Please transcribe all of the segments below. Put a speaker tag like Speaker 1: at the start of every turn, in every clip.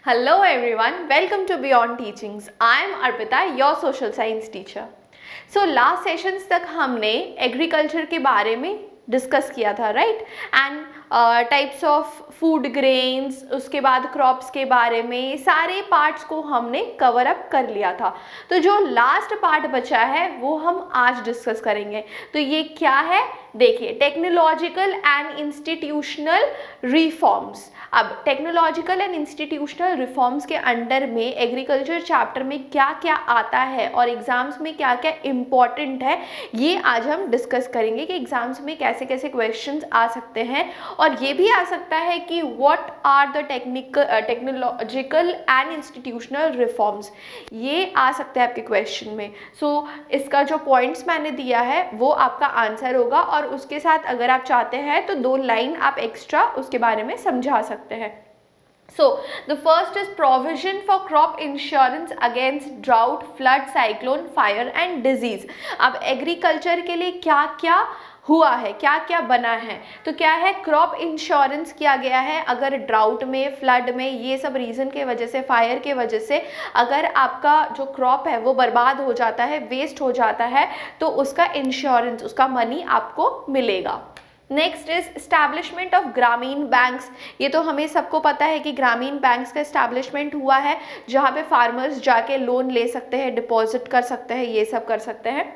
Speaker 1: Hello everyone, welcome to Beyond Teachings. I am Arpita, your social science teacher. So last sessions तक हमने agriculture के बारे में discuss किया था, right? And types of food grains, उसके बाद क्रॉप्स के बारे में सारे पार्ट्स को हमने कवर अप कर लिया था. तो जो लास्ट पार्ट बचा है वो हम आज डिस्कस करेंगे. तो ये क्या है? देखिए, टेक्नोलॉजिकल एंड इंस्टीट्यूशनल रिफॉर्म्स. अब टेक्नोलॉजिकल एंड इंस्टीट्यूशनल रिफॉर्म्स के अंडर में एग्रीकल्चर चैप्टर में क्या क्या आता है और एग्जाम्स में क्या क्या इम्पॉर्टेंट है, ये आज हम डिस्कस करेंगे कि एग्जाम्स में कैसे कैसे क्वेश्चंस आ सकते हैं. और ये भी आ सकता है कि what are the technological and institutional reforms, ये आ सकता है आपके क्वेश्चन में. सो इसका जो पॉइंट्स मैंने दिया है वो आपका आंसर होगा, और उसके साथ अगर आप चाहते हैं तो 2 लाइन आप एक्स्ट्रा उसके बारे में समझा सकते हैं. So, the first is provision for crop insurance against drought, flood, cyclone, fire and disease. अब एग्रीकल्चर के लिए क्या क्या हुआ है, क्या क्या बना है? तो क्या है, क्रॉप इंश्योरेंस किया गया है. अगर ड्राउट में, फ्लड में, ये सब रीज़न के वजह से, फायर के वजह से अगर आपका जो क्रॉप है वो बर्बाद हो जाता है, वेस्ट हो जाता है, तो उसका इंश्योरेंस, उसका मनी आपको मिलेगा. नेक्स्ट इज इस्टेब्लिशमेंट ऑफ ग्रामीण बैंक्स. ये तो हमें सबको पता है कि ग्रामीण बैंक्स का इस्टेब्लिशमेंट हुआ है, जहाँ पे फार्मर्स जाके लोन ले सकते हैं, डिपॉजिट कर सकते हैं, ये सब कर सकते हैं.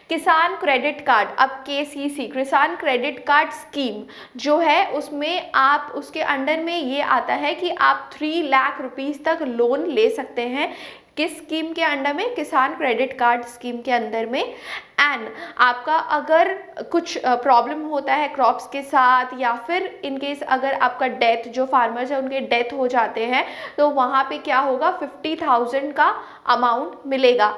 Speaker 1: किसान क्रेडिट कार्ड, अब KCC, किसान क्रेडिट कार्ड स्कीम जो है, उसमें आप, उसके अंडर में ये आता है कि आप 3 लाख रुपीज़ तक लोन ले सकते हैं. किस स्कीम के अंडर में? किसान क्रेडिट कार्ड स्कीम के अंदर में. एंड आपका अगर कुछ प्रॉब्लम होता है क्रॉप्स के साथ, या फिर इन केस अगर आपका डेथ, जो फार्मर्स है उनके डेथ हो जाते हैं, तो वहाँ पे क्या होगा, 50,000 का अमाउंट मिलेगा.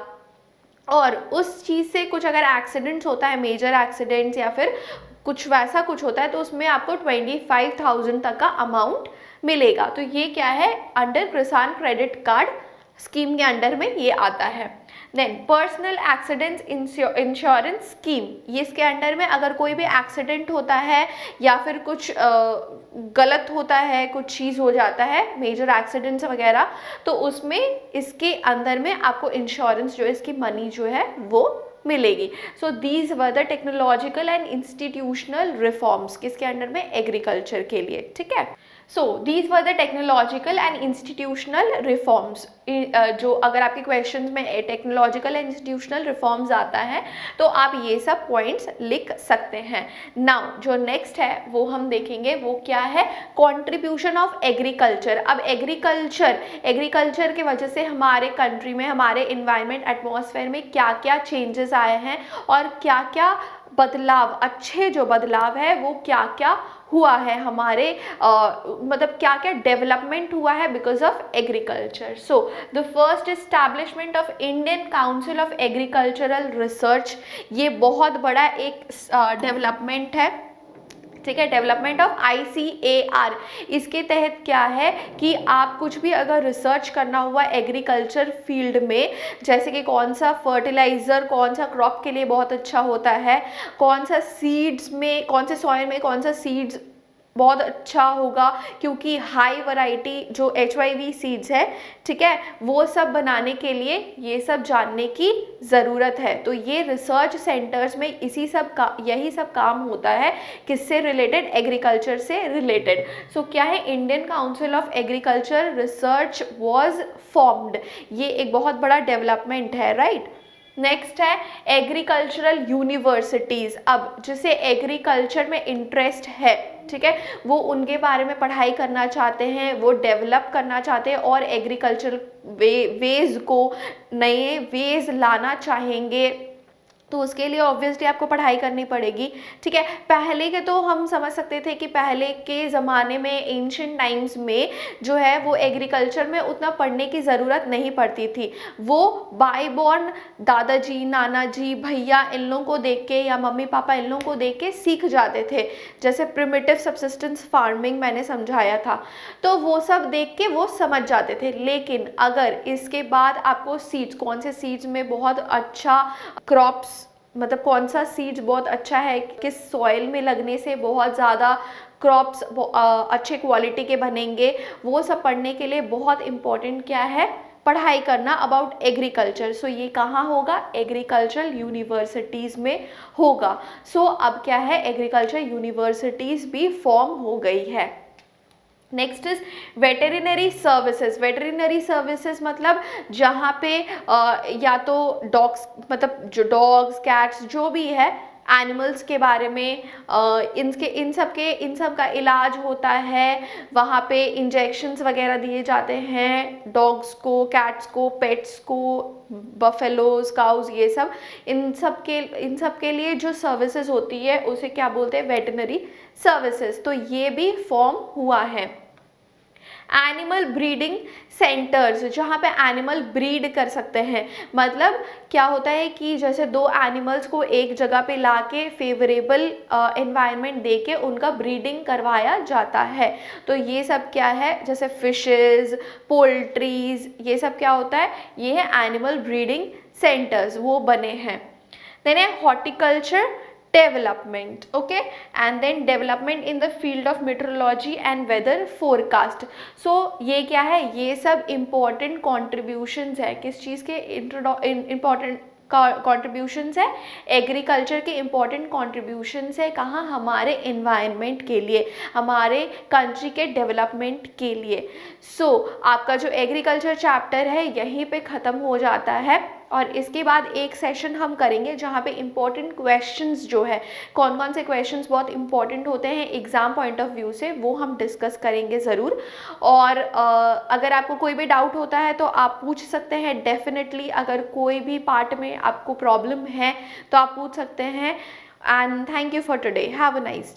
Speaker 1: और उस चीज़ से कुछ अगर एक्सीडेंट्स होता है, मेजर एक्सीडेंट्स या फिर कुछ वैसा कुछ होता है, तो उसमें आपको 25,000 तक का अमाउंट मिलेगा. तो ये क्या है, under Kisan credit card scheme के अंडर में ये आता है. Then personal accidents insurance scheme, ये इसके अंडर में अगर कोई भी एक्सीडेंट होता है या फिर कुछ गलत होता है, कुछ चीज़ हो जाता है, मेजर एक्सीडेंट्स वगैरह, तो उसमें इसके अंदर में आपको इंश्योरेंस जो है, इसकी मनी जो है वो मिलेगी. So these were the technological and institutional reforms, किसके अंडर में? एग्रीकल्चर के लिए. ठीक है. So these were the technological and institutional reforms. जो अगर आपके क्वेश्चन में टेक्नोलॉजिकल एंड इंस्टीट्यूशनल रिफॉर्म्स आता है तो आप ये सब पॉइंट्स लिख सकते हैं. नाउ जो नेक्स्ट है वो हम देखेंगे, वो क्या है, कॉन्ट्रीब्यूशन ऑफ एग्रीकल्चर. अब एग्रीकल्चर की वजह से हमारे कंट्री में, हमारे इन्वायरमेंट, एटमॉस्फेयर में क्या क्या चेंजेस आए हैं और क्या क्या बदलाव, अच्छे जो बदलाव है वो क्या क्या हुआ है हमारे, मतलब क्या क्या डेवलपमेंट हुआ है because of agriculture. So the first establishment of Indian council of agricultural research, ये बहुत बड़ा एक डेवलपमेंट है. ठीक है, डेवलपमेंट ऑफ ICAR. इसके तहत क्या है कि आप कुछ भी अगर रिसर्च करना हुआ एग्रीकल्चर फील्ड में, जैसे कि कौन सा फर्टिलाइज़र कौन सा क्रॉप के लिए बहुत अच्छा होता है, कौन सा सीड्स में, कौन से सॉइल में कौन सा सीड्स बहुत अच्छा होगा, क्योंकि हाई वैरायटी जो HYV सीड्स है, ठीक है, वो सब बनाने के लिए ये सब जानने की ज़रूरत है. तो ये रिसर्च सेंटर्स में यही सब काम होता है. किससे रिलेटेड? एग्रीकल्चर से रिलेटेड. सो क्या है, Indian council of agriculture research was formed. ये एक बहुत बड़ा डेवलपमेंट है, राइट? नेक्स्ट है एग्रीकल्चरल यूनिवर्सिटीज़. अब जिसे एग्रीकल्चर में इंटरेस्ट है, ठीक है, वो उनके बारे में पढ़ाई करना चाहते हैं, वो डेवलप करना चाहते हैं और एग्रीकल्चर वेज को, नए वेज लाना चाहेंगे, तो उसके लिए ऑब्वियसली आपको पढ़ाई करनी पड़ेगी. ठीक है, पहले के तो हम समझ सकते थे कि पहले के ज़माने में, एंशिएंट टाइम्स में जो है वो एग्रीकल्चर में उतना पढ़ने की ज़रूरत नहीं पड़ती थी. वो बाय बॉर्न दादाजी, नाना जी, भैया इन लोगों को देख के या मम्मी पापा इन लोगों को देख के सीख जाते थे. जैसे प्रिमिटिव सब्सिस्टेंस फार्मिंग मैंने समझाया था, तो वो सब देख के वो समझ जाते थे. लेकिन अगर इसके बाद आपको सीड्स, कौन से सीड्स में बहुत अच्छा क्रॉप्स मतलब कौन सा सीड्स बहुत अच्छा है, किस सॉइल में लगने से बहुत ज़्यादा क्रॉप्स अच्छे क्वालिटी के बनेंगे, वो सब पढ़ने के लिए बहुत इम्पोर्टेंट क्या है, पढ़ाई करना अबाउट एग्रीकल्चर। सो ये कहाँ होगा, एग्रीकल्चरल यूनिवर्सिटीज़ में होगा। सो अब क्या है, एग्रीकल्चर यूनिवर्सिटीज़ भी फॉर्म हो गई है। Next is veterinary services. Veterinary services मतलब जहाँ पे या तो डॉग्स, मतलब जो डॉग्स कैट्स जो भी है एनिमल्स के बारे में इन सब का इलाज होता है, वहाँ पे इंजेक्शंस वगैरह दिए जाते हैं डॉग्स को, कैट्स को, पेट्स को, बफेलोज, काउज, ये सब इन सब के लिए जो सर्विसेज होती है उसे क्या बोलते हैं, वेटरनरी सर्विसेज। तो ये भी फॉर्म हुआ है। एनिमल ब्रीडिंग सेंटर्स, जहाँ पे एनिमल ब्रीड कर सकते हैं, मतलब क्या होता है कि जैसे दो एनिमल्स को एक जगह पे लाके फेवरेबल एनवायरनमेंट देके उनका ब्रीडिंग करवाया जाता है। तो ये सब क्या है, जैसे फिशेस, पोल्ट्रीज, ये सब क्या होता है, ये है एनिमल ब्रीडिंग सेंटर्स, वो बने हैं। देन है horticulture development, okay, and then development in the field of meteorology and weather forecast। so ये क्या है, ये सब important contributions है, किस चीज़ के important कॉन्ट्रीब्यूशंस है, एग्रीकल्चर के इम्पॉर्टेंट कॉन्ट्रीब्यूशंस है, कहाँ, हमारे इन्वायरमेंट के लिए, हमारे कंट्री के डेवलपमेंट के लिए। सो आपका जो एग्रीकल्चर चैप्टर है यहीं पे ख़त्म हो जाता है, और इसके बाद एक सेशन हम करेंगे जहाँ पे इम्पॉर्टेंट क्वेश्चंस जो है, कौन कौन से क्वेश्चंस बहुत इंपॉर्टेंट होते हैं एग्ज़ाम पॉइंट ऑफ व्यू से, वो हम डिस्कस करेंगे ज़रूर। और अगर आपको कोई भी डाउट होता है तो आप पूछ सकते हैं डेफिनेटली, अगर कोई भी पार्ट में आपको प्रॉब्लम है तो आप पूछ सकते हैं। And thank you for today, have a nice day.